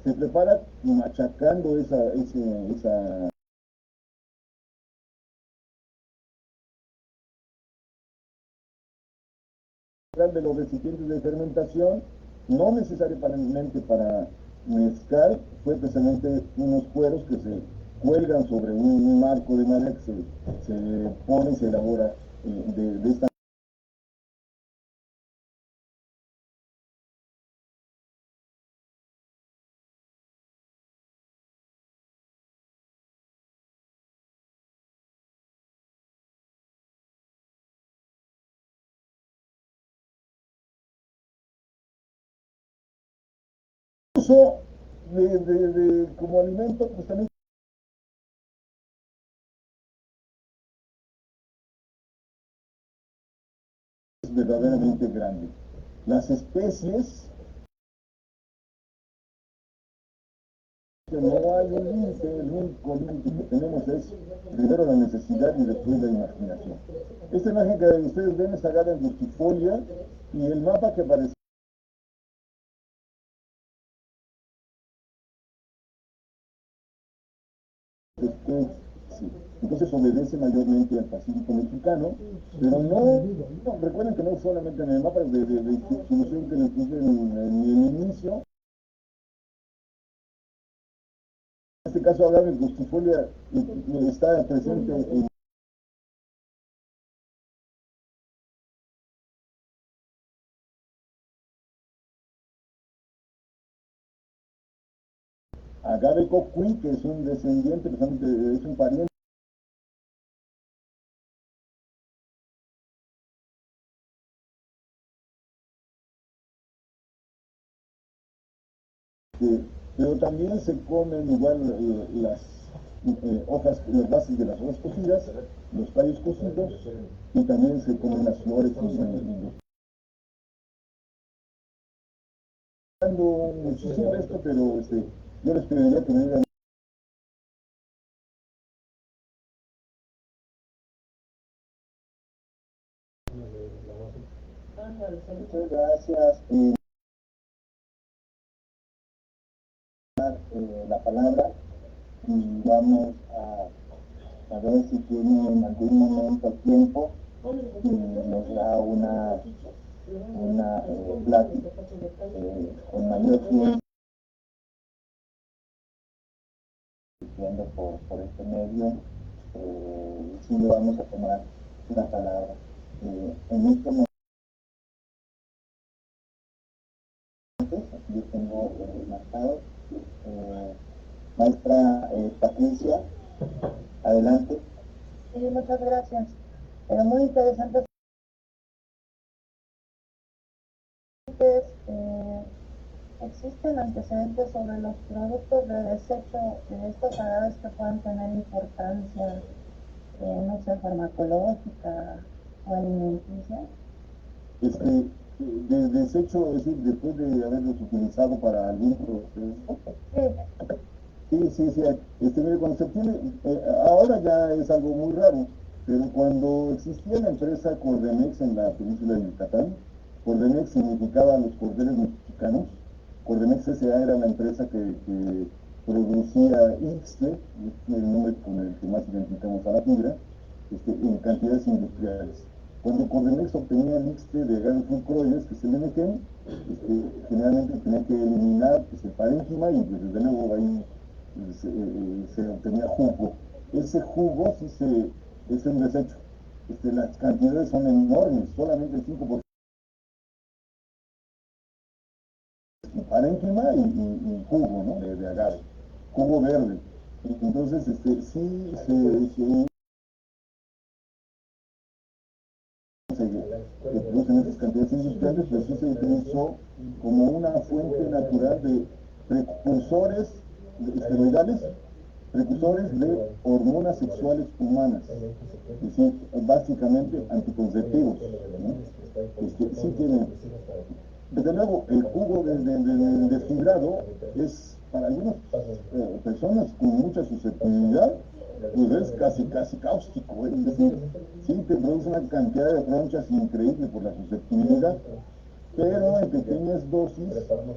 se prepara machacando esa de los recipientes de fermentación, no necesariamente para mezcal, fue precisamente unos cueros que se cuelgan sobre un marco de madera que se pone y se elabora de esta. Uso como alimento, pues también es verdaderamente grande. Las especies, no hay un límite, el único límite que tenemos es primero la necesidad y después la imaginación. Esta imagen que ustedes ven es sacada en Justifolia y el mapa que aparece sí. Entonces obedece mayormente al Pacífico mexicano, pero no, recuerden que no solamente en el mapa de distribución que les puse en el inicio, en este caso Agave Justifolia está presente en Agave Cocuy, que es un descendiente, es un pariente pero también se comen igual las hojas, las bases de las hojas cocidas, los tallos cocidos, y también se comen las flores muchísimo esto, pero yo les pediría que me digan. Muchas gracias. La palabra y vamos a ver si tiene en algún momento tiempo y nos da una plática con mayor tiempo por este medio. Sí le vamos a tomar la palabra. En este momento yo tengo marcado. Maestra Patricia, adelante. Sí, muchas gracias. Muy interesante. ¿Existen antecedentes sobre los productos de desecho de estos agaves que puedan tener importancia, no sé, farmacológica o alimenticia? De desecho, es decir, después de haberlos utilizado para algún proceso. Sí. Mire, cuando se tiene, ahora ya es algo muy raro, pero cuando existía la empresa Cordemex en la península de Yucatán, Cordemex significaba los cordeles mexicanos. Cordemex S.A. era la empresa que producía Ixtle, el nombre con el que más identificamos a la fibra, en cantidades industriales. Cuando Cordemex obtenía el Ixtle de Agave Fulcroyes, que es el MGM, generalmente tenía que eliminar el parénquima y desde luego ahí se obtenía jugo. Ese jugo es un desecho. Las cantidades son enormes, solamente el 5% parénquima y jugo, ¿no? De agave, jugo verde. Entonces, sí se producen esas cantidades industriales, pero sí se utilizó como una fuente natural de precursores esteroidales, precursores de hormonas sexuales humanas, es decir, básicamente anticonceptivos, ¿no? Sí tienen. Desde luego, el jugo del desfibrado es para algunas personas con mucha susceptibilidad, pues es casi cáustico, es decir, sí te produce una cantidad de ronchas increíble por la susceptibilidad. pero en pequeñas dosis,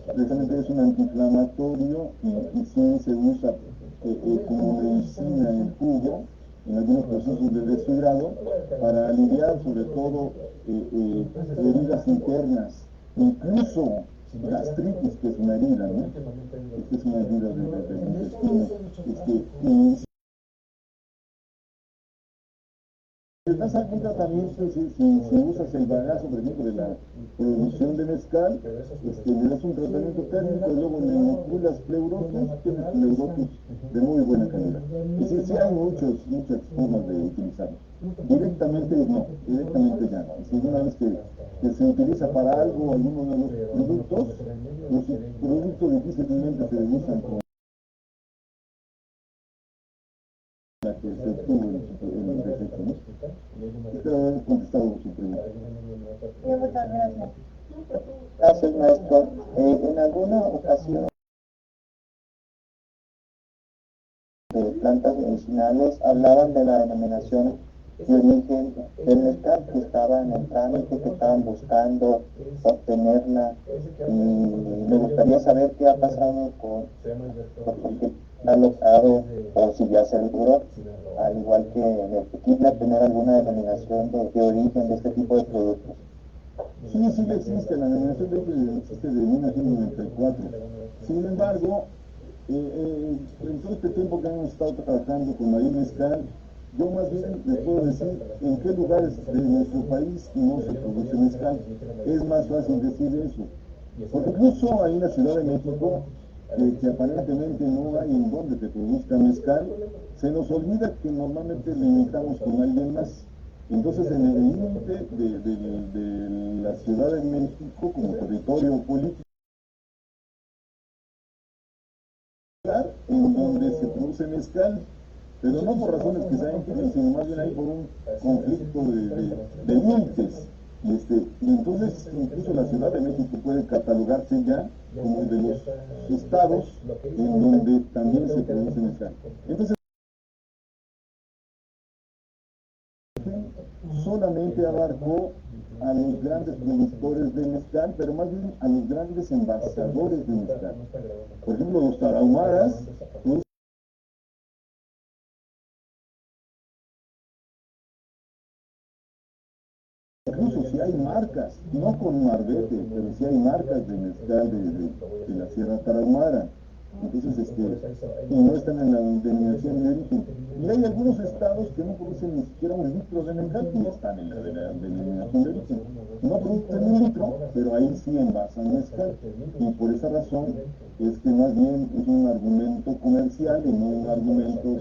precisamente es un antiinflamatorio y sí se usa como medicina en el jugo, en algunos procesos de deshidrado, para aliviar sobre todo heridas internas, incluso gastritis, que es una herida, ¿no? Esta es una herida del intestino. Y si das algún tratamiento, si usas el bagazo, por ejemplo, de la producción de mezcal, le das un tratamiento térmico y luego le inoculas pleurotus, tienes pleurotus de muy buena calidad. Y sí hay muchas formas de utilizarlo. Directamente no, directamente ya no. Si una vez que se utiliza para algo, alguno de los productos difícilmente se usan como la que se obtuvo en el desecho, ¿no? Espero haber contestado su pregunta. Sí, muchas gracias. Gracias, maestro. En alguna ocasión de plantas medicinales hablaban de la denominación de origen del mezcal, que estaba en el trámite, que estaban buscando obtenerla, y me gustaría saber qué ha pasado con porque ha logrado, o si ya se logró, al igual que en el tequila, tener alguna denominación de origen de este tipo de productos. Sí existe, la denominación de origen existe desde 1994. Sin embargo, en todo este tiempo que hemos estado trabajando con Marín Mezcal, yo más bien les puedo decir en qué lugares de nuestro país no se produce mezcal. Es más fácil decir eso. Porque incluso ahí en la Ciudad de México, que aparentemente no hay en donde se produzca mezcal, se nos olvida que normalmente limitamos con alguien más. Entonces, en el límite de la Ciudad de México como territorio político, en donde se produce mezcal, pero no por razones que sean infieles, sino más bien ahí por un conflicto de límites. Y entonces incluso la Ciudad de México puede catalogarse ya como de los estados en donde también se produce mezcal. Entonces, solamente abarcó a los grandes productores de mezcal, pero más bien a los grandes envasadores de mezcal. Por ejemplo, los tarahumaras producen incluso si hay marcas, no con marbete, pero si hay marcas de mezcal de la Sierra Tarahumara. Entonces, y no están en la denominación de origen. Y hay algunos estados que no producen ni siquiera un litro de mezcal y están en la denominación de origen. No producen un litro, pero ahí sí envasan mezcal. Y por esa razón es que más bien es un argumento comercial y no un argumento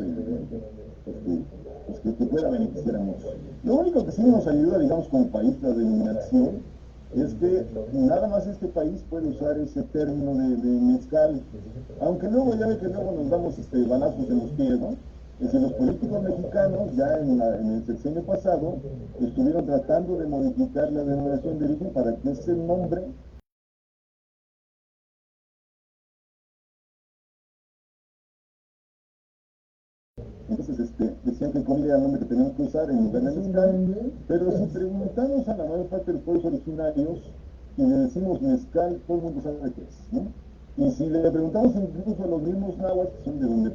que pueda beneficiar a muchos. Lo único que sí nos ayuda, digamos, como país, la denominación, es que nada más este país puede usar ese término de mezcal, aunque luego ya ve que luego nos damos balazos en los pies, ¿no? Es decir, los políticos mexicanos ya en el sexenio pasado estuvieron tratando de modificar la denominación de origen para que ese nombre entonces decían que comida era el nombre que teníamos que usar en lugar de mezcal, pero si preguntamos a la mayor parte de los pueblos originarios y le decimos mezcal, todo el mundo sabe qué es, ¿no? Y si le preguntamos incluso a los mismos náhuatl, que son de donde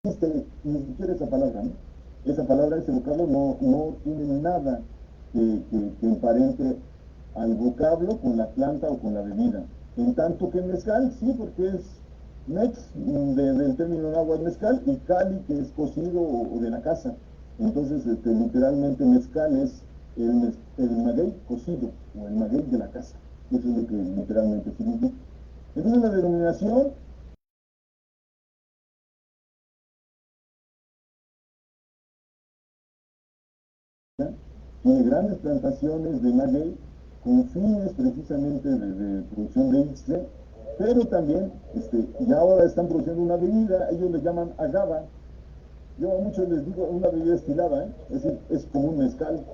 existe ni siquiera esa palabra, ¿no? Esa palabra, ese vocablo no tiene nada que emparente al vocablo con la planta o con la bebida. En tanto que mezcal, sí, porque es mex, del término náhuatl mezcal, y cali, que es cocido o de la casa. Entonces, literalmente mezcal es el maguey cocido, o el maguey de la casa. Eso es lo que literalmente significa. Entonces, la denominación tiene grandes plantaciones de maguey con fines precisamente de producción de ixtle, pero también ya ahora están produciendo una bebida, ellos le llaman agava. Yo a muchos les digo una bebida estilada, es decir, es como un mezcal,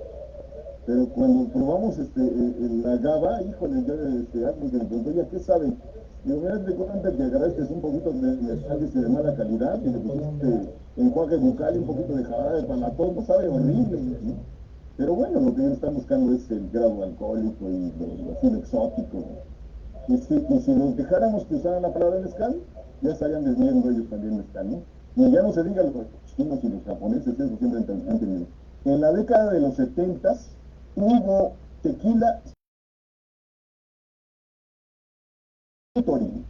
pero cuando probamos el agava, híjole, yo alguien que me preguntó, ya, ¿qué saben? Digo, mira, te cuenta que agarraste un poquito de mezcal de mala calidad y le pusiste enjuague bucal y un poquito de jarabe de palatón, no sabe horrible, ¿no? Pero bueno, lo que ellos están buscando es el grado alcohólico y así lo exótico. Y si nos dejáramos que usaran la palabra mezcal, ya estarían vendiendo ellos también mezcal, ¿no? Y ya no se diga los chinos y los japoneses, eso siempre han tenido. En la década de los 70 hubo tequila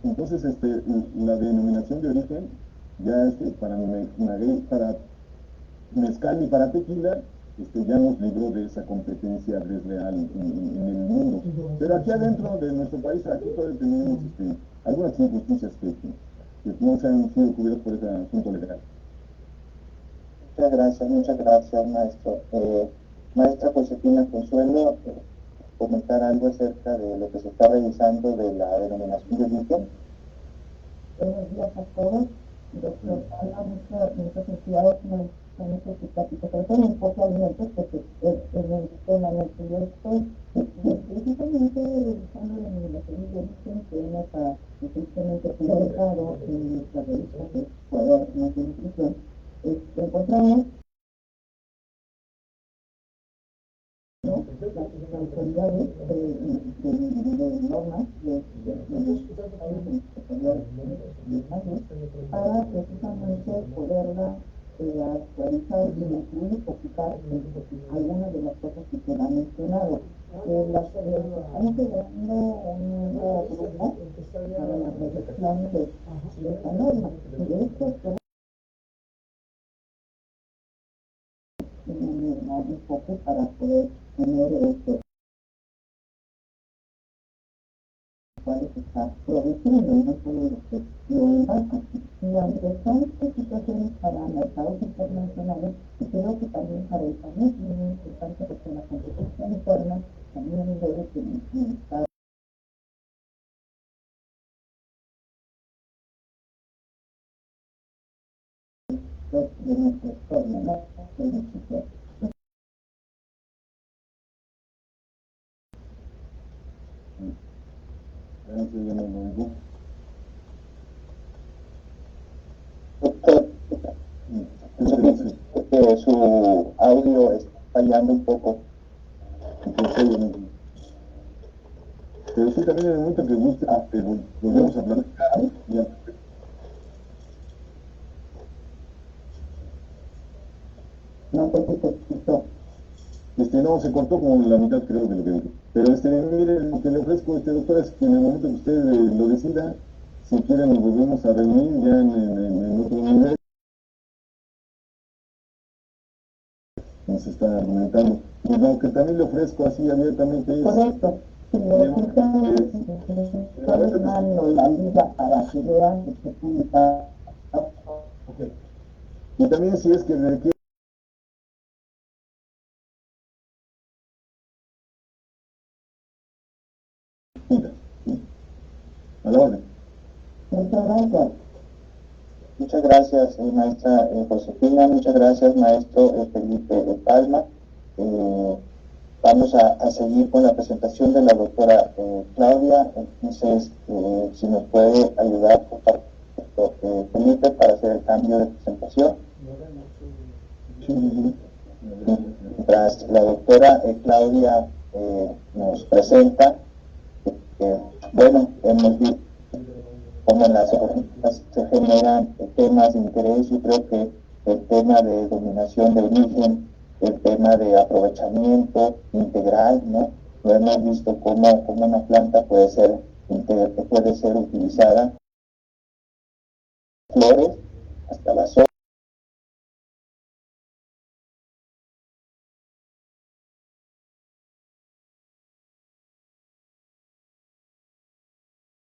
entonces la denominación de origen ya para mezcal y para tequila ya nos libró de esa competencia desleal en el mundo. Pero aquí adentro de nuestro país, aquí todavía tenemos algunas injusticias que no se han sido cubiertas por ese asunto legal. Muchas gracias, maestro. Maestra Josefina Consuelo, comentar algo acerca de lo que se está revisando de la denominación de origen. Buenos días a todos. Doctor, habla muchas entidades con estos pláticos, pero son un poco alimentos porque es el tema en el que yo estoy. Precisamente revisando la denominación de origen que hemos recientemente publicado en nuestra revista de Ecuador, Nuestra Nutrición, encontramos las autoridades de normas de para precisamente poderla actualizar y incluir o quitar algunas de las cosas que se han mencionado. Están integrando un nuevo grupo para la revisión de esta norma. De hecho, un poco para poder tener cuáles está produciendo, no solo lo que lo envasa. Y aunque son situaciones para mercados internacionales, creo que también para el país es muy importante porque la competencia interna también debe estar de nuestra historia, ¿no? Su audio está fallando un poco. Pero sí, también en el momento que guste, volvemos a platicar. No sé si se escuchó. No, se cortó como la mitad, creo, de lo que dijo. Pero mire, lo que le ofrezco, doctora, es que en el momento que usted lo decida, si quiere nos volvemos a reunir ya en otro nivel. Nos está argumentando. Y lo que también le ofrezco así abiertamente es... Correcto. Si lo quitan, la liga para que vean que se publica. Okay. Y también si es que requiere... A la orden. Muchas gracias. Muchas gracias, maestra Josefina. Muchas gracias, maestro Felipe de Palma. Vamos a seguir con la presentación de la doctora Claudia. Entonces, si nos puede ayudar, por favor, Felipe, para hacer el cambio de presentación. Mientras la doctora Claudia nos presenta, bueno, hemos visto cómo en las jornadas se generan temas de interés. Yo creo que el tema de dominación de origen, el tema de aprovechamiento integral, ¿no? Lo hemos visto cómo una planta puede ser utilizada, flores hasta las hojas.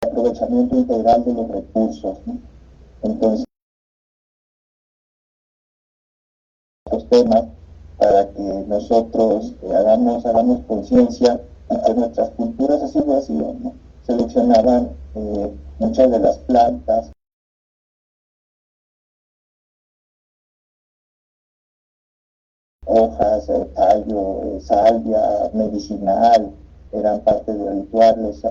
Aprovechamiento integral de los recursos, ¿no? Entonces, estos temas para que nosotros hagamos conciencia de que nuestras culturas así lo hacían, ¿no? Seleccionaban muchas de las plantas, hojas, tallo, salvia, medicinal, eran parte de rituales,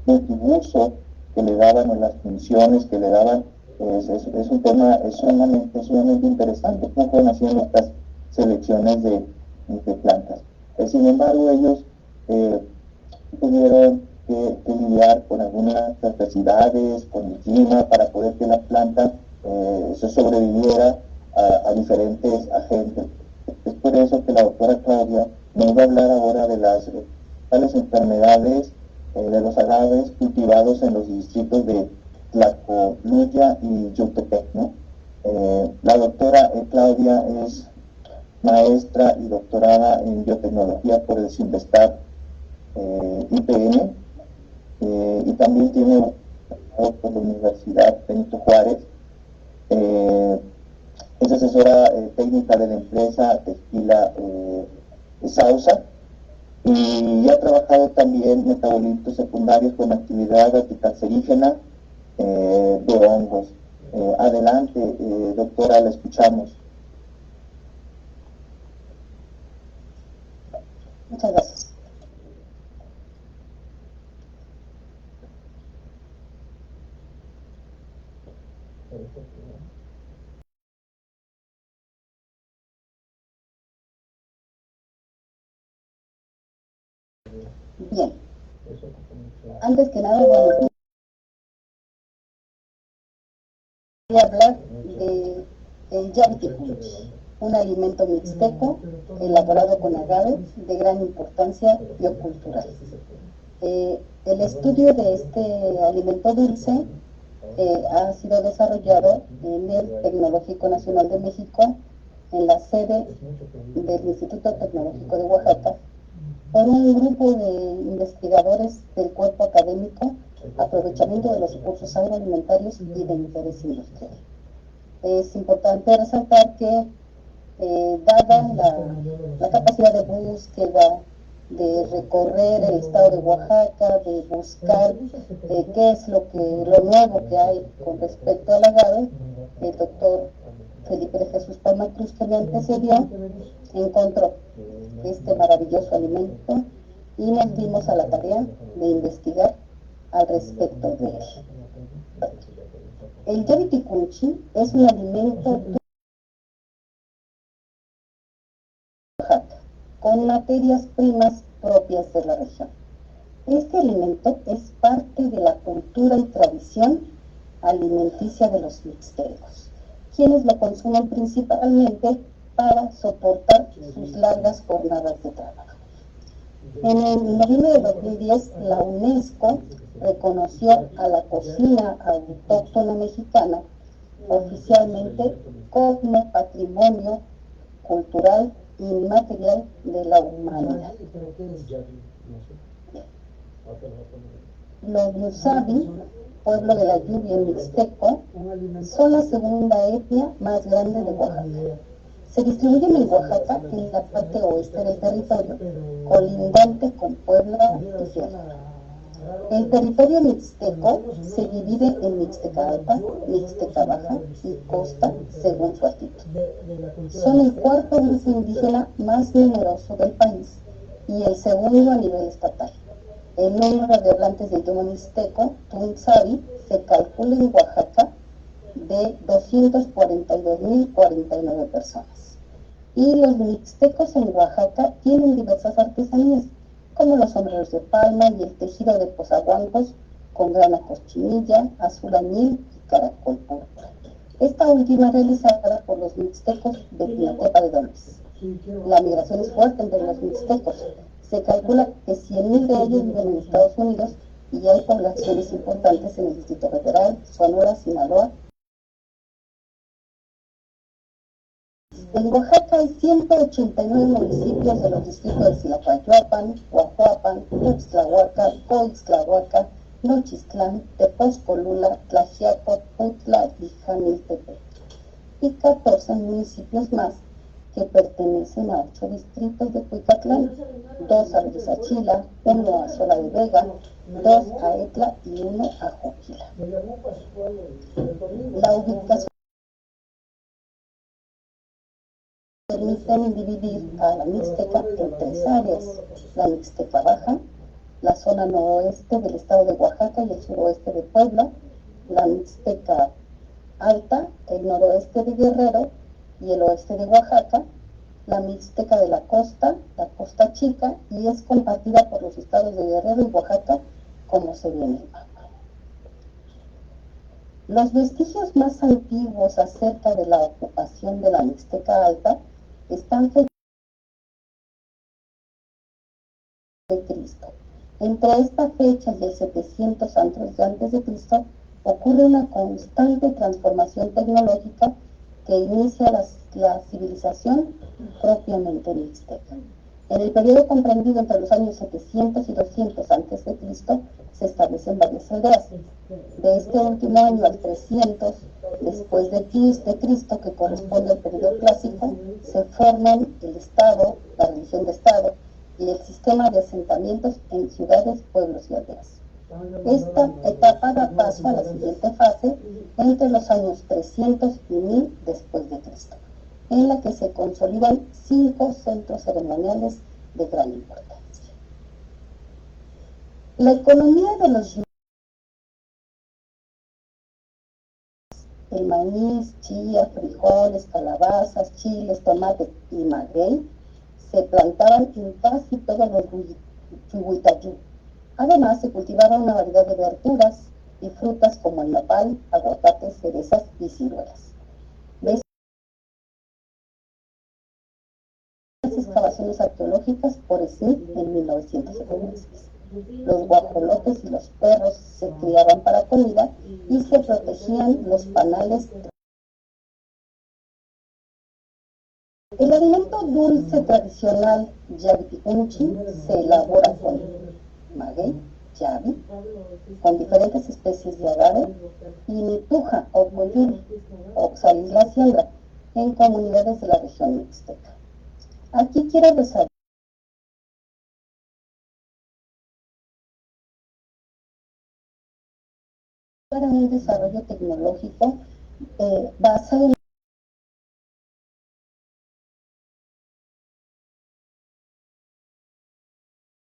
multiuso que le daban, o las funciones que le daban. Es un tema sumamente interesante. Cómo nacían estas selecciones de de plantas. Sin embargo, ellos tuvieron que lidiar con algunas adversidades, con el clima, para poder que la planta se sobreviviera a diferentes agentes. Es por eso que la doctora Claudia nos va a hablar ahora de las enfermedades de los agaves cultivados en los distritos de Tlacolula y Yucatán, ¿no? La doctora Claudia es maestra y doctorada en biotecnología por el Cinvestav IPN, y también tiene un por la Universidad Benito Juárez. Es asesora técnica de la empresa Tequila Sausa, y ha trabajado también metabolitos secundarios con actividad anticancerígena de hongos. Adelante, doctora, la escuchamos. Muchas gracias. Bien, antes que nada, bueno, voy a hablar del Yabitipunchi, un alimento mixteco elaborado con agave de gran importancia biocultural. El estudio de este alimento dulce ha sido desarrollado en el Tecnológico Nacional de México, en la sede del Instituto Tecnológico de Oaxaca, por un grupo de investigadores del cuerpo académico, aprovechamiento de los recursos agroalimentarios y de interés industrial. Es importante resaltar que, dada la capacidad de búsqueda, de recorrer el estado de Oaxaca, de buscar qué es lo nuevo que hay con respecto al agave, el doctor Felipe de Jesús Palma Cruz, que me antecedió, encontró este maravilloso alimento y nos dimos a la tarea de investigar al respecto de él. El Yabitipunchi es un alimento con materias primas propias de la región. Este alimento es parte de la cultura y tradición alimenticia de los mixtecos, quienes lo consumen principalmente para soportar sus largas jornadas de trabajo. En el noviembre de 2010, la UNESCO reconoció a la cocina autóctona mexicana oficialmente como patrimonio cultural inmaterial de la humanidad. Los Nusabi, pueblo de la lluvia mixteco, son la segunda etnia más grande de Oaxaca. Se distribuyen en Oaxaca, en la parte oeste del territorio, colindante con Puebla y Guerrero. El territorio mixteco se divide en Mixteca Alta, Mixteca Baja y Costa, según su actitud. Son el cuarto grupo indígena más numeroso del país y el segundo a nivel estatal. El número de hablantes del idioma mixteco, Tunzabi, se calcula en Oaxaca de 242.049 personas. Y los mixtecos en Oaxaca tienen diversas artesanías, como los sombreros de palma y el tejido de pozahuancos con grana cochinilla, azul añil y caracol púrpura. Esta última realizada por los mixtecos de Tinatepa de Dolores. La migración es fuerte entre los mixtecos. Se calcula que 100.000 de ellos viven en Estados Unidos y hay poblaciones importantes en el Distrito Federal, Sonora, Sinaloa. En Oaxaca hay 189 municipios de los distritos de Silacayuapan, Huajuapan, Tuxtlahuaca, Coixtlahuaca, Nochistlán, Tepozcolula, Tlaxiaco, Putla y Jamiltepec, y 14 municipios más que pertenecen a 8 distritos de Cuicatlán, 2 a Rizachila, 1 a Sola de Vega, 2 a Etla y 1 a Joquila. La ubicación permiten dividir a la Mixteca en 3 áreas: la Mixteca Baja, la zona noroeste del estado de Oaxaca y el suroeste de Puebla, la Mixteca Alta, el noroeste de Guerrero y el oeste de Oaxaca, la Mixteca de la Costa Chica, y es compartida por los estados de Guerrero y Oaxaca, como se ve en el mapa. Los vestigios más antiguos acerca de la ocupación de la Mixteca Alta están fechas de Cristo. Entre esta fecha y el 700 antes de Cristo ocurre una constante transformación tecnológica que inicia la civilización propiamente mixteca. En el periodo comprendido entre los años 700 y 200 antes de Cristo se establecen varias aldeas. De este último año al 300 después de Cristo, que corresponde al periodo clásico, se forman el Estado, la religión de Estado y el sistema de asentamientos en ciudades, pueblos y aldeas. Esta etapa da paso a la siguiente fase entre los años 300 y 1000 después de Cristo, en la que se consolidan 5 centros ceremoniales de gran importancia. La economía de los el maíz, chía, frijoles, calabazas, chiles, tomate y maguey se plantaban en casi todos los Chihuitayú. Además, se cultivaba una variedad de verduras y frutas como el nopal, aguacates, cerezas y ciruelas. De estas excavaciones arqueológicas por SNI en 1976. Los guajolotes y los perros se criaban para comida y se protegían los panales. El alimento dulce tradicional Yabiticunchi se elabora con maguey, yabi, con diferentes especies de agave, y nituja o coyul, oxalis la siembra, en comunidades de la región mixteca. Aquí quiero resaltar un desarrollo tecnológico basado en los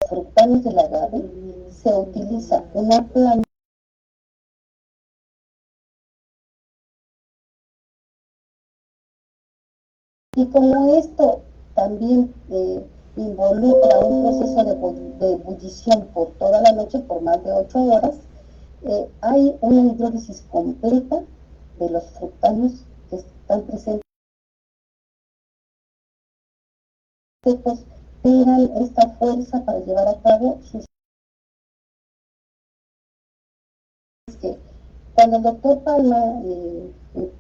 frutales del agave. Se utiliza una planta y como esto también involucra un proceso de ebullición por toda la noche, por más de 8 horas, hay una hidrólisis completa de los fructanos que están presentes secos, tengan esta fuerza para llevar a cabo sus... que cuando el doctor Palma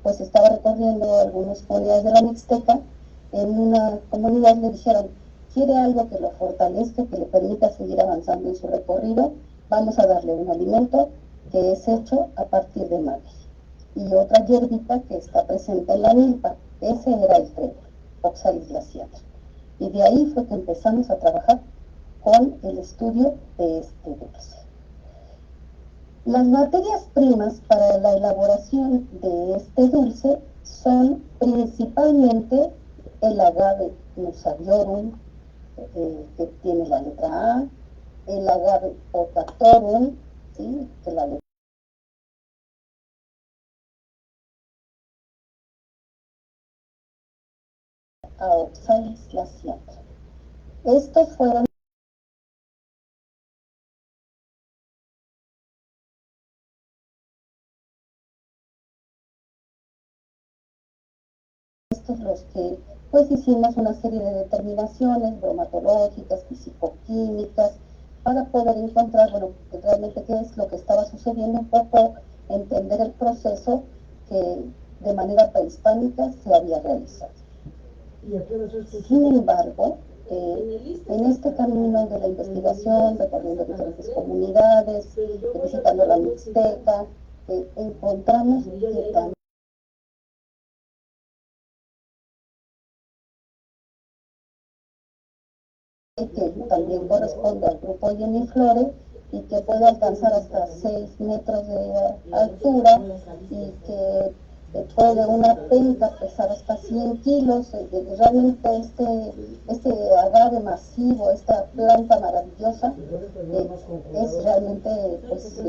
pues estaba recorriendo algunas comunidades de la Mixteca, en una comunidad le dijeron: ¿quiere algo que lo fortalezca, que le permita seguir avanzando en su recorrido? Vamos a darle un alimento que es hecho a partir de maguey y otra hierbita que está presente en la milpa. Ese era el trébol, Oxalis glaciata. Y de ahí fue que empezamos a trabajar con el estudio de este dulce. Las materias primas para la elaboración de este dulce son principalmente el agave Musariorum, que tiene la letra A, el agave Ocatorum, ¿sí?, que la letra A, Oxalis glaciata. Estos fueron los que pues hicimos una serie de determinaciones bromatológicas, fisicoquímicas, para poder encontrar, bueno, realmente qué es lo que estaba sucediendo, un poco entender el proceso que de manera prehispánica se había realizado. Sin embargo, en este camino de la investigación, recorriendo diferentes comunidades, visitando la Mixteca, encontramos que también que también corresponde al grupo Geniflore y que puede alcanzar hasta 6 metros de altura y que puede una penca pesar hasta 100 kilos. Realmente este agave masivo, esta planta maravillosa, es realmente pues,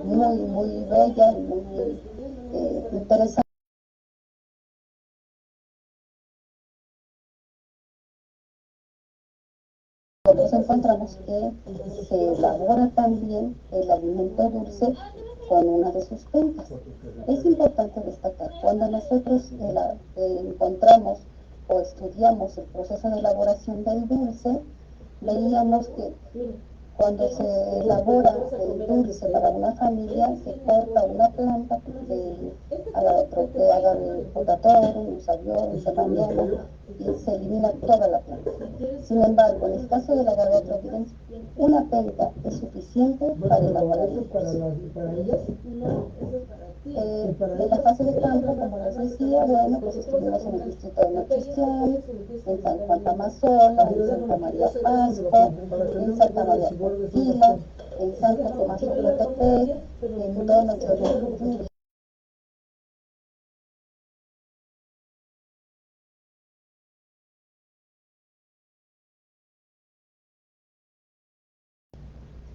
muy bella, muy interesante. nosotros encontramos que se elabora también el alimento dulce con una de sus pentas. Es importante destacar, cuando nosotros encontramos o estudiamos el proceso de elaboración del dulce, veíamos que cuando se elabora el dulce para una familia, se corta una planta de agave potatorum, usabior, semaniana, y se elimina toda la planta. Sin embargo, en el caso del agave atrovirens, una penca es suficiente para elaborar el dulce. En la fase de campo, como les decía, bueno, pues estuvimos en el distrito de Nochislán, en San Juan Tamazola, en Santa María Pasco, en Santa María Porquila, en Santo Tomás Ocotepec, en Dono Chorro.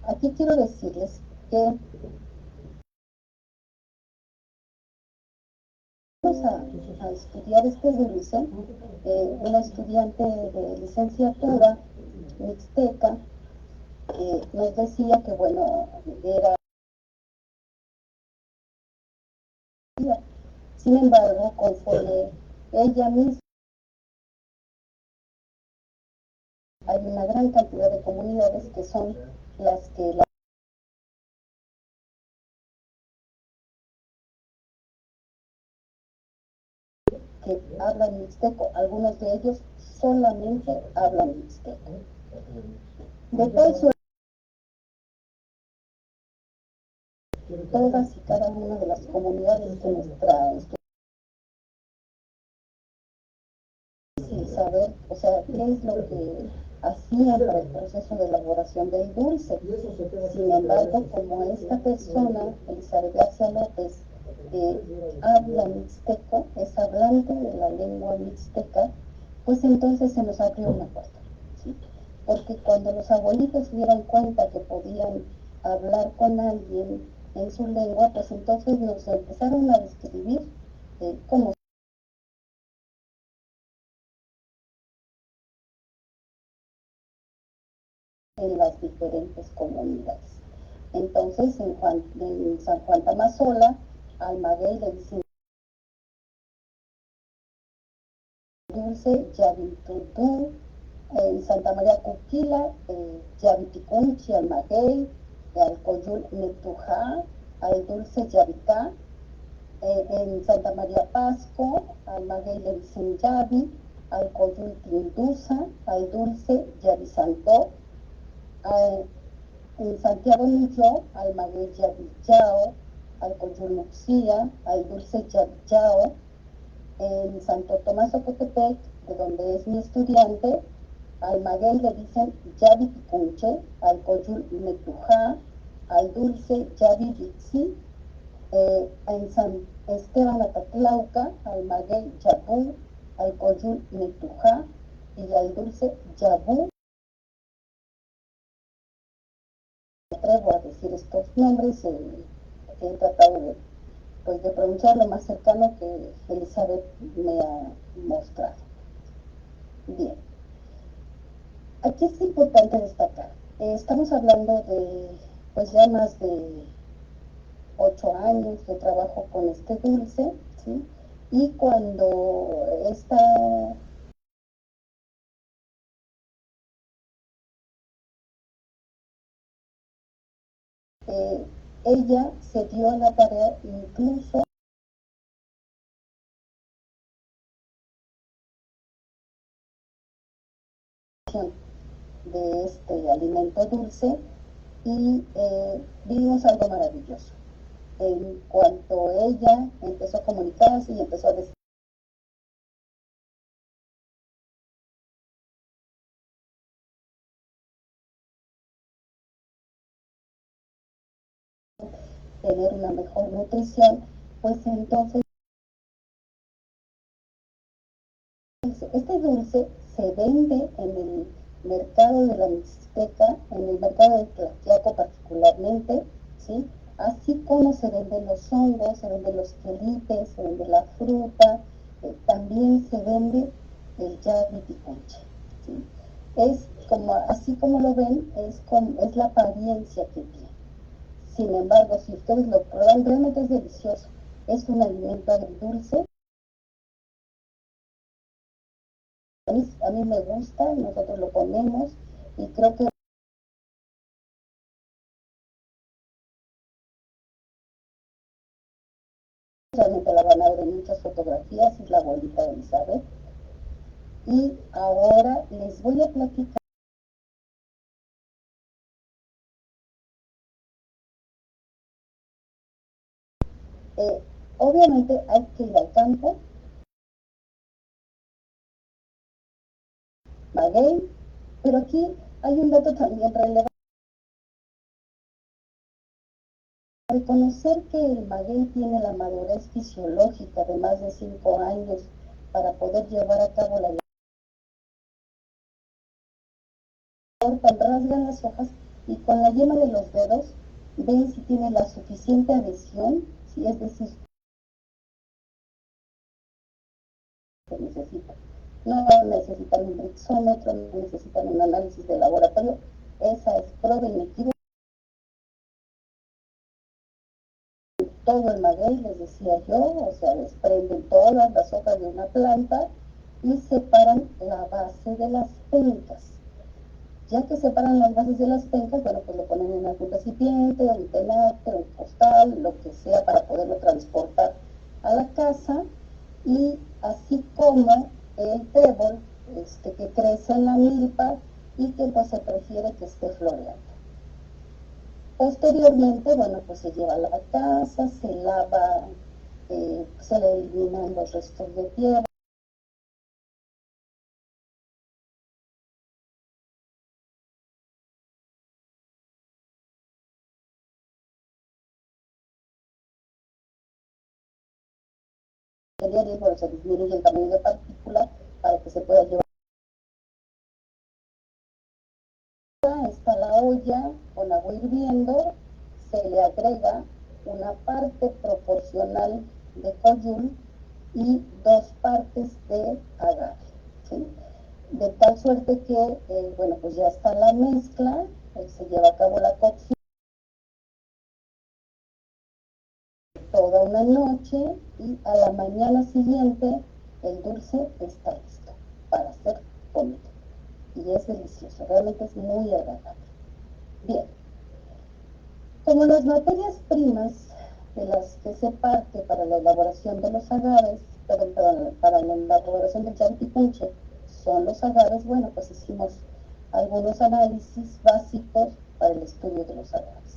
Aquí quiero decirles que vamos a estudiar este dulce, una estudiante de licenciatura mixteca nos decía que, bueno, era... Sin embargo, conforme ella misma, hay una gran cantidad de comunidades que son las que hablan mixteco, algunos de ellos solamente hablan mixteco. De todo todas y cada una de las comunidades que nos traen, y saber, o sea, qué es lo que hacían para el proceso de elaboración del dulce. Sin embargo, como esta persona, Elizabeth García López, habla mixteco, es hablante de la lengua mixteca, pues entonces se nos abrió una puerta, ¿sí? Porque cuando los abuelitos se dieron cuenta que podían hablar con alguien en su lengua, pues entonces nos empezaron a describir cómo en las diferentes comunidades. Entonces, en San Juan Tamazola, al maguey le dicen dulce, yavitudú, en Santa María Cuquila, yaviticunchi, al maguey, al coyul netujá, al dulce yavicá, en Santa María Pasco, al maguey le dicen yavi, al coyul tindusa, al dulce yavizantó, en Santiago Nuyo, al maguey yavillao, al coyul nuxía, al dulce yavillao, en Santo Tomás Ocotepec, de donde es mi estudiante, al maguey le dicen yavi picunche, al coyul netujá, al dulce yavi bitsi, en San Esteban Atatlauca, al maguey yabú, al coyul netujá y al dulce yabú. Me atrevo a decir estos nombres, he tratado de, pues, de pronunciar lo más cercano que Elizabeth me ha mostrado. Bien, aquí es importante destacar, estamos hablando de, pues, ya más de 8 años de trabajo con este dulce, ¿sí? Y cuando ella se dio a la tarea incluso de este alimento dulce y vimos algo maravilloso. En cuanto ella empezó a comunicarse y empezó a decir tener una mejor nutrición, pues entonces este dulce se vende en el mercado de la Mixteca, en el mercado de Tlaxiaco particularmente, ¿sí? Así como se venden los hongos, se venden los quelites, se vende la fruta, también se vende el yavi piconche, ¿sí? Es como, así como lo ven, es la apariencia que tiene. Sin embargo, si ustedes lo prueban, realmente es delicioso. Es un alimento agridulce. A mí me gusta, nosotros lo comemos y creo que realmente la van a ver en muchas fotografías, es la bolita de Elizabeth. Y ahora les voy a platicar. Obviamente hay que ir al campo, maguey, pero aquí hay un dato también relevante. Reconocer que el maguey tiene la madurez fisiológica de más de 5 años para poder llevar a cabo la cortan, rasgan las hojas y con la yema de los dedos ven si tiene la suficiente adhesión, si es decir, que necesita. No necesitan un brixómetro, no necesitan un análisis de laboratorio, esa es prueba inequívoca. Todo el maguey, les decía yo, o sea, desprenden todas las hojas de una planta y separan la base de las pencas. Ya que separan las bases de las pencas, bueno, pues lo ponen en algún recipiente, un tenate, un costal, lo que sea para poderlo transportar a la casa, y así como el trébol que crece en la milpa y que pues se prefiere que esté floreando. Posteriormente, bueno, pues se lleva a la casa, se lava, se le eliminan los restos de tierra. Bueno, se disminuye el tamaño de partícula para que se pueda llevar. Está la olla con agua hirviendo, se le agrega una parte proporcional de coyul y 2 partes de agave, ¿sí? De tal suerte que, bueno, pues ya está la mezcla, se lleva a cabo la cocción toda una noche y a la mañana siguiente el dulce está listo para ser comido. Y es delicioso, realmente es muy agradable. Bien, como las materias primas de las que se parte para la elaboración de los agaves, para la elaboración del chantipunche, son los agaves, bueno, pues hicimos algunos análisis básicos para el estudio de los agaves.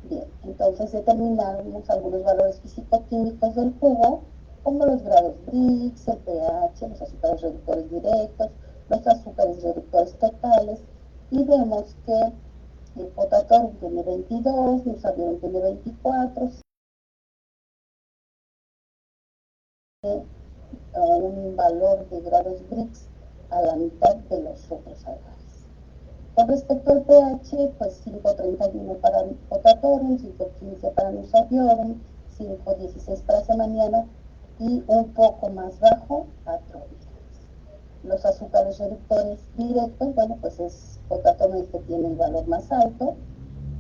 Bien, entonces determinamos algunos valores físico-químicos del jugo, como los grados Brix, el pH, los azúcares reductores directos, los azúcares reductores totales, y vemos que el Potatorum tiene 22, Nusavion tiene 24, un valor de grados Brix a la mitad de los otros agaves. Con respecto al pH, pues 5.31 para Potatorum, 5.15 para Nusaviorum, 5.16 para Semaniana y un poco más bajo Atroides. Los azúcares reductores directos, bueno, pues es Potatorum el que tiene el valor más alto.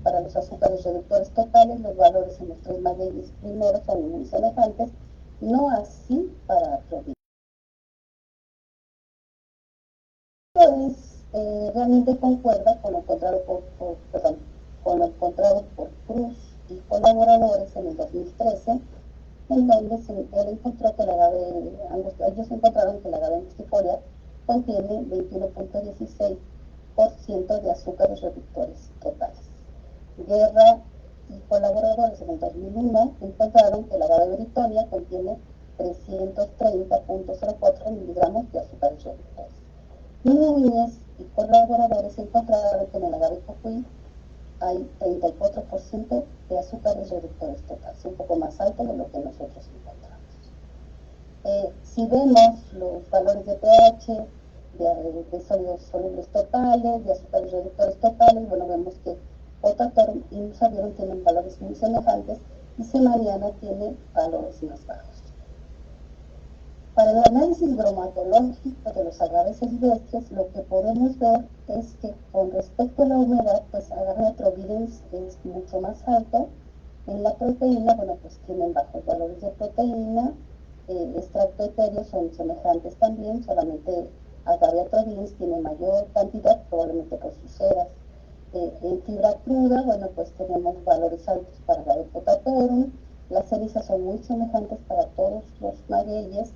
Para los azúcares reductores totales, los valores en los 3 magueyes primeros son muy semejantes, no así para Atroides. Realmente concuerda con lo encontrado por Cruz y colaboradores en el 2013, en donde él encontró que ellos encontraron que la agave angustifolia contiene 21.16% de azúcares reductores totales. Guerra y colaboradores en el 2001 encontraron que la agave britonia contiene 330.04 miligramos de azúcares reductores. Núñez y colaboradores encontraron que en el agave cocuy hay 34% de azúcares reductores totales, un poco más alto de lo que nosotros encontramos. Si vemos los valores de pH, de sólidos solubles totales, de azúcares reductores totales, bueno, vemos que Potatorum y Nusaviorum tienen valores muy semejantes y Semaniana tiene valores más bajos. Para el análisis bromatológico de los agaves silvestres, lo que podemos ver es que con respecto a la humedad, pues agave atrovirens es mucho más alto. En la proteína, bueno, pues tienen bajos valores de proteína. Extracto etéreo son semejantes también, solamente agave atrovirens tiene mayor cantidad, probablemente por sus ceras. En fibra cruda, bueno, pues tenemos valores altos para agave potatorum. Las cenizas son muy semejantes para todos los magueyes.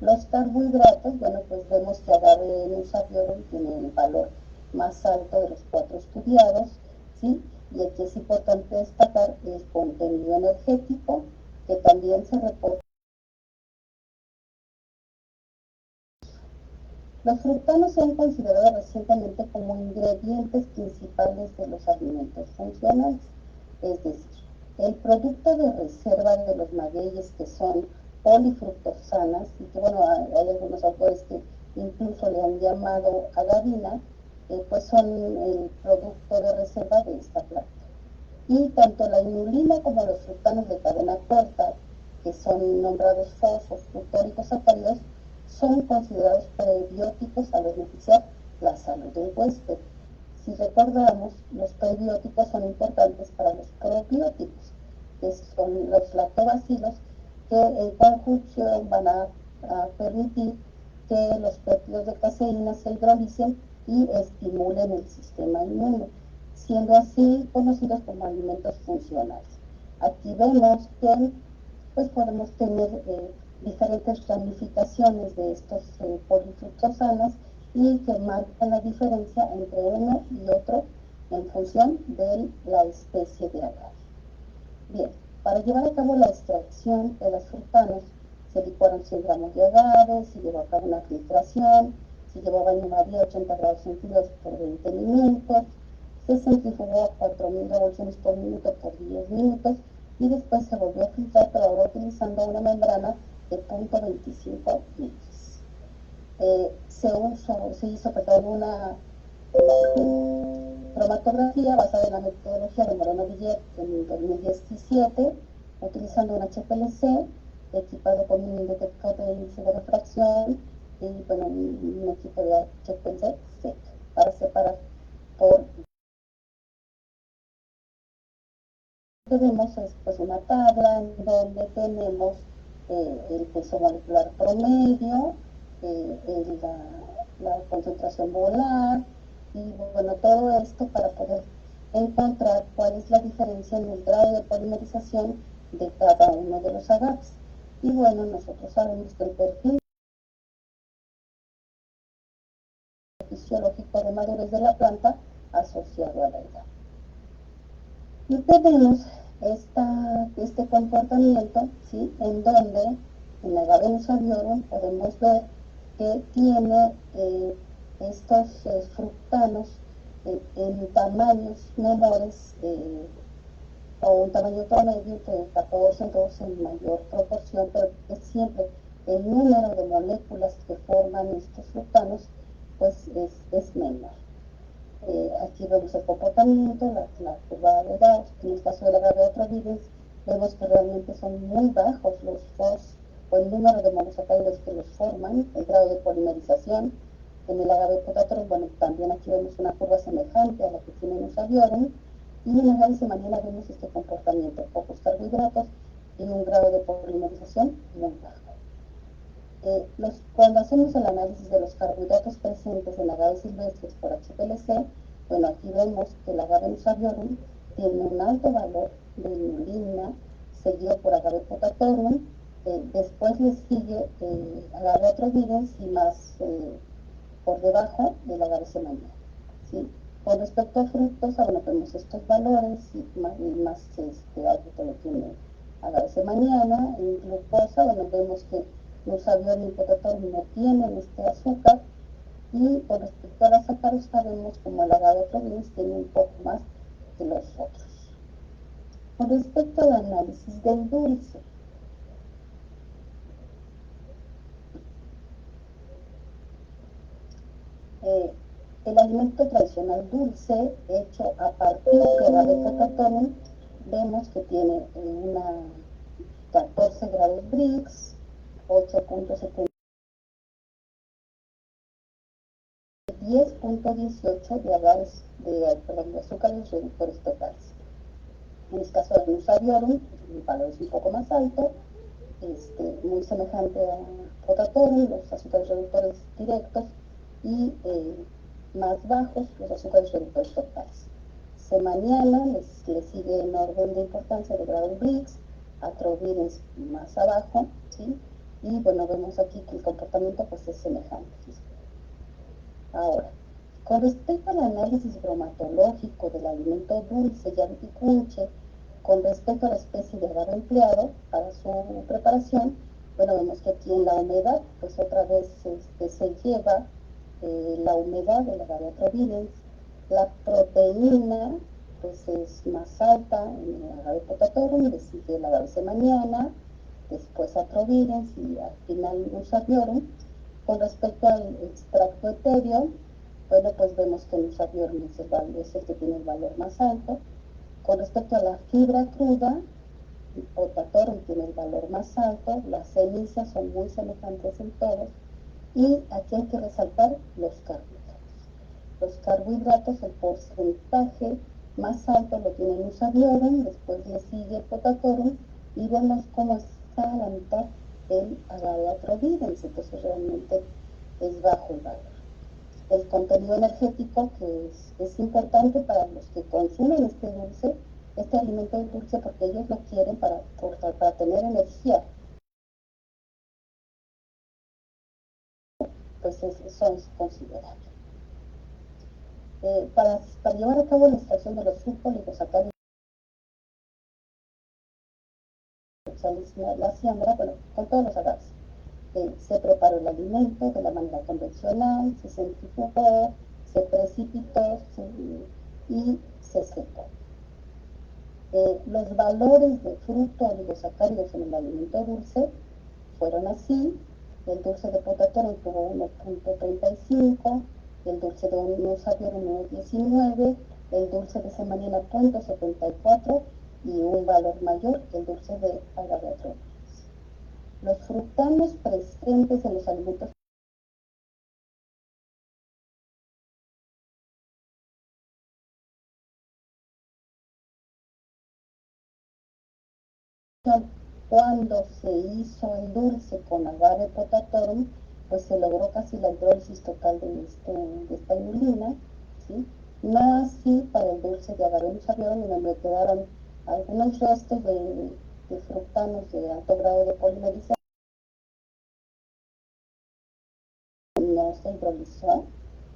Los carbohidratos, bueno, pues vemos que agave Nusabiorum tiene el valor más alto de los 4 estudiados, ¿sí? Y aquí es importante destacar el contenido energético, que también se reporta. Los fructanos se han considerado recientemente como ingredientes principales de los alimentos funcionales, es decir, el producto de reserva de los magueyes que son polifructosanas, y que bueno, hay algunos autores que incluso le han llamado agavina, pues son el producto de reserva de esta planta. Y tanto la inulina como los fructanos de cadena corta, que son nombrados fosfosfructóricos sacáridos, son considerados prebióticos al beneficiar la salud del huésped. Si recordamos, los prebióticos son importantes para los probióticos, que son los lactobacilos, que en conjunción van a permitir que los péptidos de caseína se hidrolicen y estimulen el sistema inmune, siendo así conocidos como alimentos funcionales. Aquí vemos que pues podemos tener diferentes ramificaciones de estos polifructosanas y que marcan la diferencia entre uno y otro en función de la especie de agave. Bien, para llevar a cabo la extracción de los fructanos se licuaron 100 gramos de agave, se llevó a cabo una filtración, se llevó a baño María 80 grados centígrados por 20 minutos, se centrifugó a 4000 revoluciones por minuto por 10 minutos y después se volvió a filtrar, pero ahora utilizando una membrana de 0.25 litros. Se hizo una cromatografía basada en la metodología de Moreno Villet en 2017, utilizando un HPLC equipado con un detector de índice de refracción y bueno, un equipo de HPLC para separar por. Lo que vemos es pues una tabla en donde tenemos el peso molecular promedio, la concentración molar y bueno, todo esto para poder encontrar cuál es la diferencia en el grado de polimerización de cada uno de los agaves. Y bueno, nosotros sabemos que el perfil fisiológico de madurez de la planta asociado a la edad. Y tenemos este comportamiento, ¿sí? En donde en la agave Nusabiorum podemos ver que tiene estos fructanos en tamaños menores o un tamaño promedio entre 14 y 12 en mayor proporción, pero es siempre el número de moléculas que forman estos fructanos pues es menor. Aquí vemos el comportamiento, la curva de Gauss. En el caso del agave atrovirens vemos que realmente son muy bajos los FOS o el número de monosacáridos que los forman, el grado de polimerización. En el agave potatorum, bueno, también aquí vemos una curva semejante a la que tiene Nusabiorum, y en el agave semaniana vemos este comportamiento, pocos carbohidratos y un grado de polimerización muy bajo. Cuando hacemos el análisis de los carbohidratos presentes en agaves silvestres por HPLC, bueno, aquí vemos que el agave Nusabiorum tiene un alto valor de inulina, seguido por agave potatorum, después le sigue agave atrovirens y más por debajo del agave semaniana, ¿sí? Con respecto a fructosa, bueno, vemos estos valores y más alto lo tiene agave semaniana. En glucosa, bueno, vemos que Nusabiorum y potatorum no tienen este azúcar, y con respecto a la sacarosa vemos como el agave atrovirens tiene un poco más que los otros. Con respecto al análisis del dulce, el alimento tradicional dulce hecho a partir de agave potatorum vemos que tiene una 14 grados Brix, 8.70 10.18 de agaves de azúcares reductores totales. En el caso del Nusaviorum, el valor es un poco más alto, muy semejante a Potatorum, los azúcares reductores directos, y más bajos los azúcares reductores totales. Semaniana le sigue en orden de importancia de grado Briggs, Atrovirens más abajo, ¿sí? Y bueno, vemos aquí que el comportamiento pues es semejante, ¿sí? Ahora, con respecto al análisis bromatológico del alimento dulce ya viticunche, con respecto a la especie de agave empleado para su preparación, bueno, vemos que aquí en la humedad, pues otra vez se lleva la humedad del agave Atrovirens. La proteína, pues es más alta en el agave Potatorum, le sigue la agave semaniana, después Atrovirens y al final Nusaviorum. Con respecto al extracto etéreo, bueno, pues vemos que el Nusaviorum es el que tiene el valor más alto. Con respecto a la fibra cruda, el Potatorum tiene el valor más alto, las cenizas son muy semejantes en todos, y aquí hay que resaltar los carbohidratos. Los carbohidratos, el porcentaje más alto lo tiene el Nusaviorum, después le sigue el Potatorum, y vemos cómo está a la mitad el agave Atrovirens, entonces realmente es bajo el valor. El contenido energético, que es importante para los que consumen este alimento dulce, porque ellos lo quieren para tener energía, pues eso es considerable. Para llevar a cabo la extracción de los sucoligosacáridos, la siembra, bueno, con todos los agaves. Se preparó el alimento de la manera convencional, se centrifugó, se precipitó y se secó. Los valores de fruto oligosacáridos en el alimento dulce fueron así: el dulce de Potatorum tuvo 1.35, el dulce de Nusaviorum 1.19, el dulce de semaniana 0.74 y un valor mayor que el dulce de agave Atrovirens. Los fructanos presentes en los alimentos cuando se hizo el dulce con agave Potatorum, pues se logró casi la hidrólisis total de esta inulina, ¿sí? No así para el dulce de agave Nusaviorum, en donde quedaron algunos restos de fructanos de alto grado de polimerización. No se hidrolizó,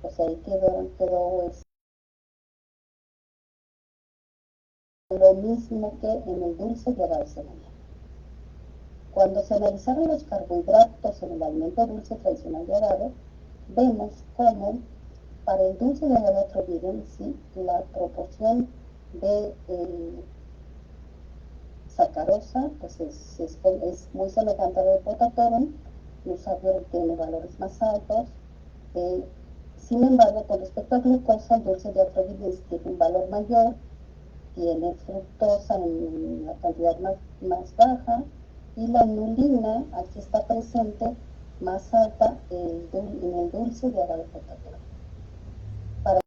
o sea, ahí quedó lo mismo que en el dulce de agave semaniana. Cuando se analizaron los carbohidratos en el alimento dulce tradicional de agave, vemos cómo para el dulce de agave Atrovirens, ¿sí?, la proporción de sacarosa pues es muy semejante a la de Potatorum. Nusaviorum tiene valores más altos. Sin embargo, con respecto a glucosa, el dulce de Atrovirens tiene un valor mayor, tiene fructosa en la cantidad más baja, y la inulina aquí está presente más alta en el dulce de agave Potatorum. Para el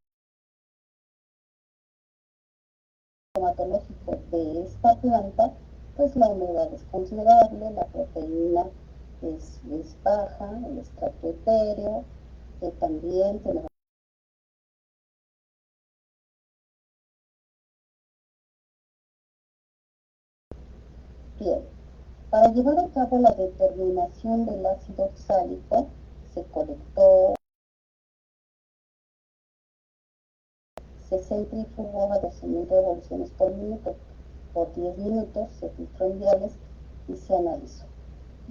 bromatológico de esta planta, pues la humedad es considerable, la proteína es baja, el extracto etéreo también tiene. Bien, para llevar a cabo la determinación del ácido oxálico, se colectó, se centrifugó a 12.000 revoluciones por minuto, por 10 minutos, se filtró en viales y se analizó.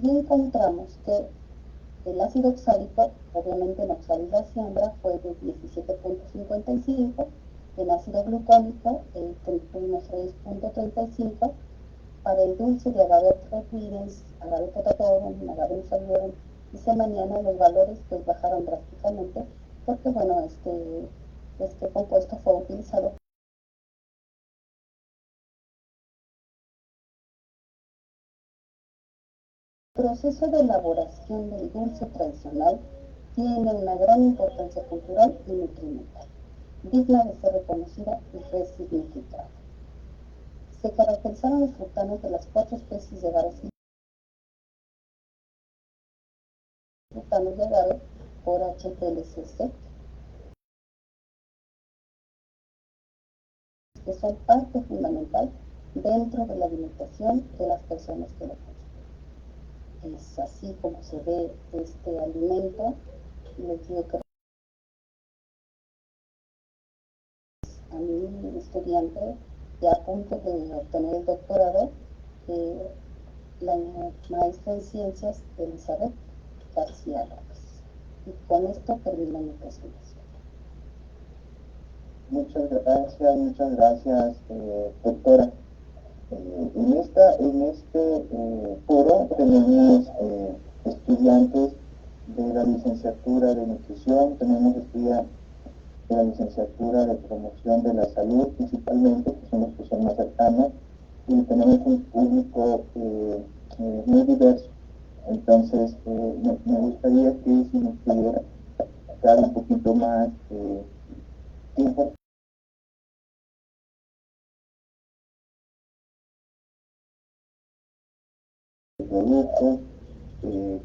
Y encontramos que el ácido oxálico, obviamente en oxálida siembra, fue de 17.55, en ácido glucónico tuvimos 6.35, para el dulce de agave Atrovirens, agave Potatorum, agave Nusaviorum y semaniana los valores pues bajaron drásticamente, porque bueno, este compuesto fue utilizado. El proceso de elaboración del dulce tradicional tiene una gran importancia cultural y nutrimental, digna de ser reconocida y resignificada. Se caracterizaron los frutanos de las 4 especies de agaves frutanos de agave por HTLCC, que son parte fundamental dentro de la alimentación de las personas que lo consumen. Es así como se ve este alimento. Les digo que a mi estudiante ya a punto de obtener el doctorado, la maestra en ciencias Elizabeth García López. Y con esto termino mi presentación. Muchas gracias, doctora. En este foro tenemos estudiantes de la licenciatura de nutrición, tenemos estudiantes de la licenciatura de promoción de la salud, principalmente, que son los que son más cercanos, y tenemos un público muy diverso. Entonces, me gustaría que si nos pudiera dar un poquito más tiempo de productos,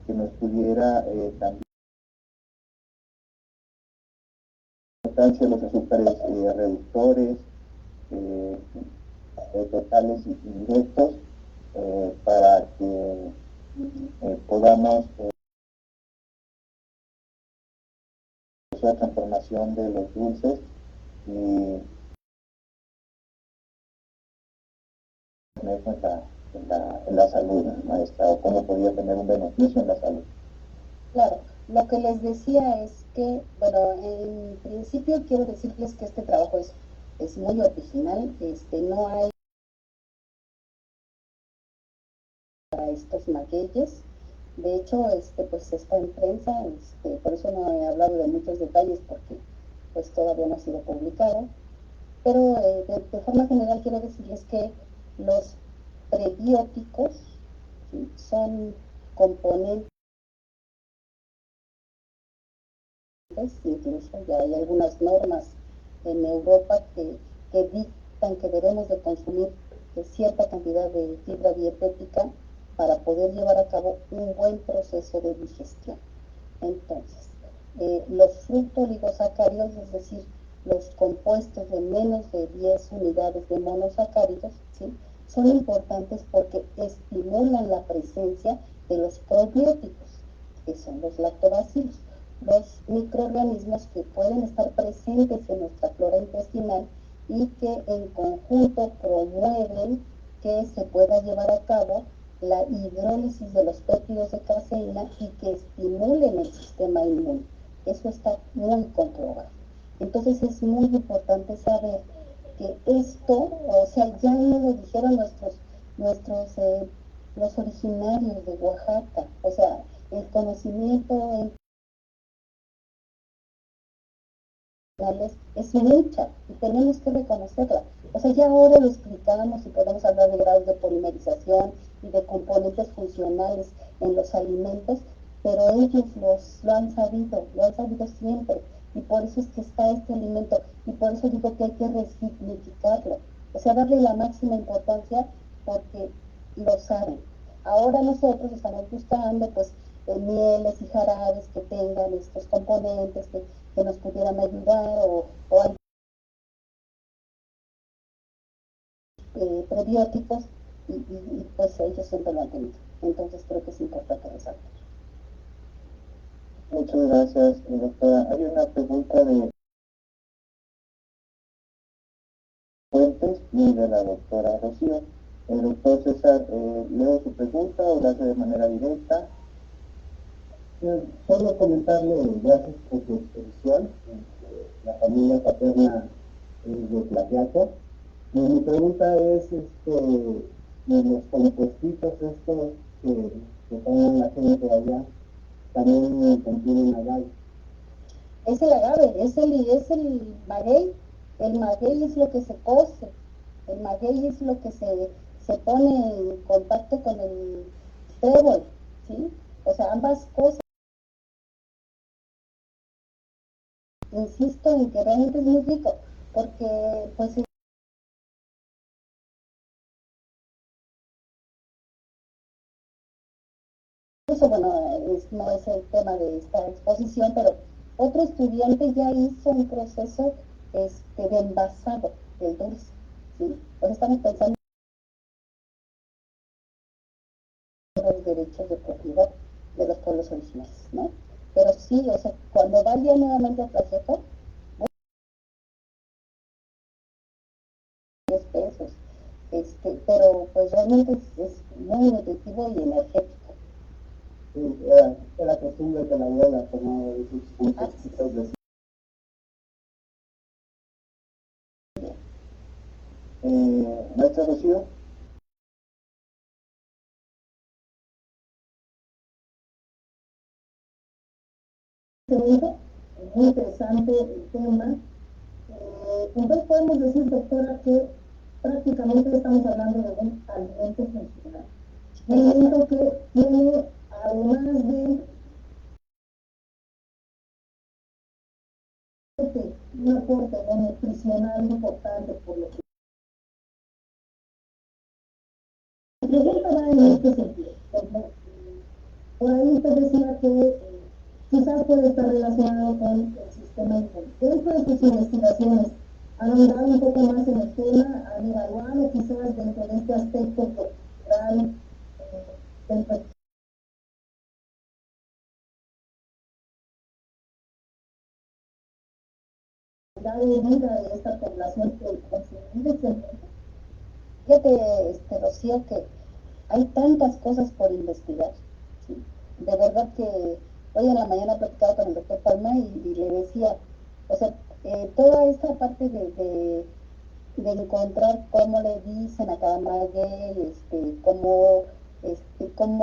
que nos pudiera también importancia de los azúcares reductores, totales y indirectos, para que podamos la transformación de los dulces y tener en la salud, maestra, o cómo podría tener un beneficio en la salud. Claro, lo que les decía es que, bueno, en principio quiero decirles que este trabajo es muy original, no hay para estos magueyes. De hecho, pues está en prensa, por eso no he hablado de muchos detalles porque pues todavía no ha sido publicado. Pero de forma general quiero decirles que los prebióticos, ¿sí?, son componentes, incluso ya hay algunas normas en Europa que dictan que debemos de consumir cierta cantidad de fibra dietética para poder llevar a cabo un buen proceso de digestión. Entonces, los fructooligosacáridos, es decir, los compuestos de menos de 10 unidades de monosacáridos, ¿sí?, son importantes porque estimulan la presencia de los probióticos, que son los lactobacilos, los microorganismos que pueden estar presentes en nuestra flora intestinal y que en conjunto promueven que se pueda llevar a cabo la hidrólisis de los péptidos de caseína y que estimulen el sistema inmune. Eso está muy comprobado. Entonces es muy importante saber que esto, o sea, ya lo dijeron los originarios de Oaxaca, o sea, el conocimiento es mucha y tenemos que reconocerla. O sea, ya ahora lo explicamos y podemos hablar de grados de polimerización y de componentes funcionales en los alimentos, pero ellos lo han sabido siempre, y por eso es que está este alimento, y por eso digo que hay que resignificarlo, o sea, darle la máxima importancia porque lo saben. Ahora nosotros estamos buscando pues mieles y jarabes que tengan estos componentes que nos pudieran ayudar, o hay prebióticos y pues ellos siempre lo han tenido. Entonces creo que es importante resaltar. Muchas gracias, doctora. Hay una pregunta de Fuentes y de la doctora Rocío. El doctor César, leo su pregunta o la hace de manera directa. Solo comentarle, gracias por su exposición. La familia paterna es de Tlaxiaco. Y mi pregunta es, los compuestitos estos que ponen la gente allá, también contienen agave. Es el agave, es el maguey. El maguey es lo que se cose, el maguey es lo que se pone en contacto con el trébol, ¿sí? O sea, ambas cosas. insisto en que realmente es muy rico, porque pues eso, bueno, no es el tema de esta exposición, pero otro estudiante ya hizo un proceso de envasado del dulce, ¿sí? Pues estamos pensando en los derechos de propiedad de los pueblos originarios, ¿no? Pero sí, o sea, cuando vaya nuevamente a Tlaxeco, 10 pesos, pero pues realmente es muy nutritivo y energético. Sí, era la costumbre que la abuela tomaba de sus puntitos de maestra Rocío. Muy interesante el tema. Entonces podemos decir, doctora, que prácticamente estamos hablando de un alimento funcional. Un alimento que tiene, además de un aporte nutricional importante, por lo que la pregunta va en este sentido. Por ahí usted decía que quizás puede estar relacionado con el sistema inmune. Dentro de sus investigaciones, ¿han andado un poco más en el tema? ¿Han evaluado quizás dentro de este aspecto cultural, dentro de vida de esta población que consumir ese alimento? Fíjate, Rocío, que hay tantas cosas por investigar. ¿Sí? De verdad que hoy en la mañana he platicado con el doctor Palma y le decía, o sea, toda esta parte de encontrar cómo le dicen a cada maguey, cómo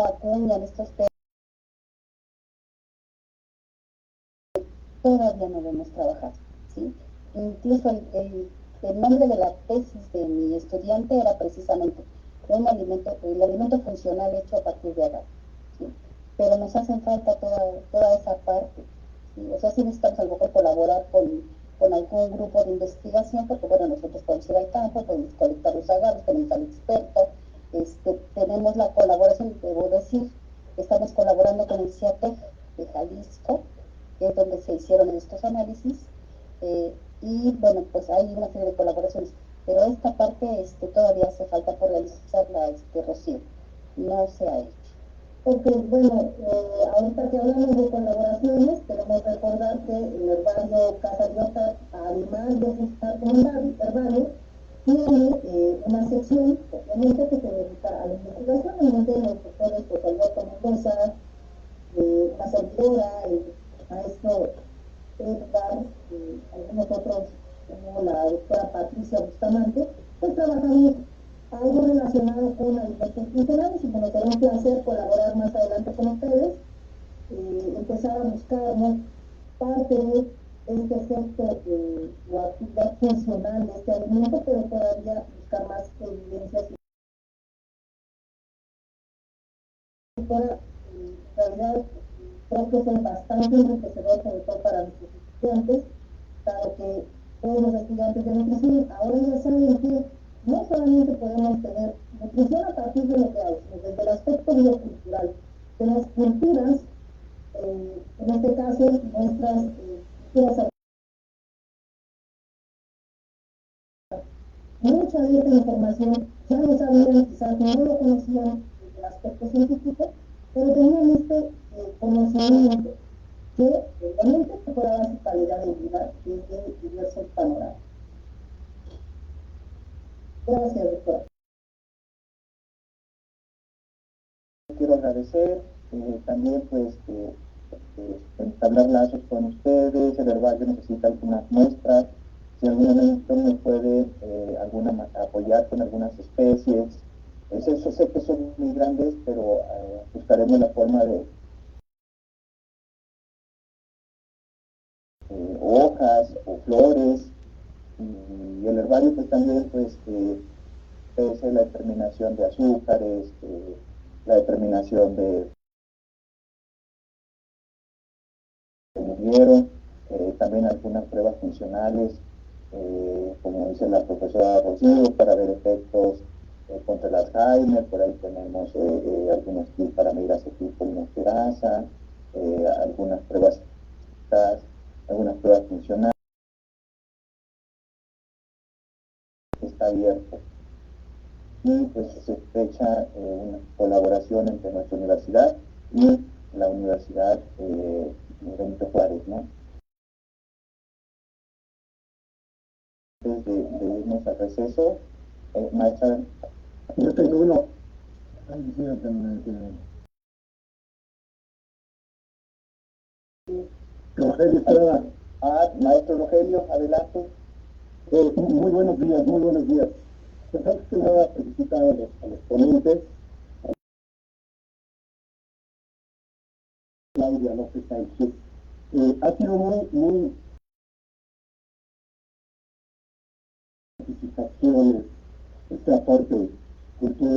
acuñan estos temas, todavía no lo hemos trabajado, ¿sí? Incluso el nombre de la tesis de mi estudiante era precisamente el alimento funcional hecho a partir de agave, ¿sí? Pero nos hacen falta toda esa parte, ¿sí? O sea, sí necesitamos a lo mejor colaborar con algún grupo de investigación, porque bueno, nosotros podemos ir al campo, podemos colectar los agaves, tenemos al experto, tenemos la colaboración, debo decir, estamos colaborando con el CIATEC de Jalisco, que es donde se hicieron estos análisis, y bueno, pues hay una serie de colaboraciones, pero esta parte todavía hace falta por realizarla, Rocío, no se ha hecho. Porque, bueno, ahorita que hablamos de colaboraciones, queremos recordar que el herbario Casa Diota, además de estar con el herbario, tiene una sección, obviamente, que se dedica a la investigación, en donde los doctores, pues, Alberto Mendoza, una servidora, el maestro Edgar, algunos otros, como la doctora Patricia Bustamante, pues trabajamos algo relacionado con alimentos funcionales y bueno, tenemos que hacer colaborar más adelante con ustedes, empezar a buscar, ¿no?, parte de este efecto o actividad funcional de este alimento, pero todavía buscar más evidencias. Doctora, en realidad creo que fue bastante enriquecedor, sobre todo para nuestros estudiantes, dado que todos los estudiantes de nutrición ahora ya saben que no solamente podemos tener nutrición a partir de lo que hay, sino desde el aspecto biocultural, de las culturas, en este caso nuestras culturas. Mucha de esta información ya lo sabían, quizás no lo conocían desde el aspecto científico, pero tenían conocimiento que obviamente mejoraba su calidad de vida desde diversos panoramas. Gracias, doctora. Quiero agradecer también pues entablar lazos con ustedes. El herbario necesita algunas muestras, si alguno de ustedes me puede apoyar con algunas especies. Eso sé que son muy grandes, pero buscaremos la forma de hojas o flores, y el herbario pues también pues es la determinación de azúcares, la determinación de murieron, también algunas pruebas funcionales, como dice la profesora Rocío, para ver efectos contra el Alzheimer. Por ahí tenemos algunos tips para medir acetilcolinesterasa, algunas pruebas funcionales. Está abierto y pues se fecha una colaboración entre nuestra universidad y la Universidad Benito Juárez, ¿no? Antes de irnos al receso, maestra. Yo tengo uno. Rogelio Estrada. Maestro Rogelio, adelante. Muy buenos días, muy buenos días. Pues antes que nada, felicitar a los ponentes, Claudia López Sánchez. Ha sido muy participaciones, este aporte cultural.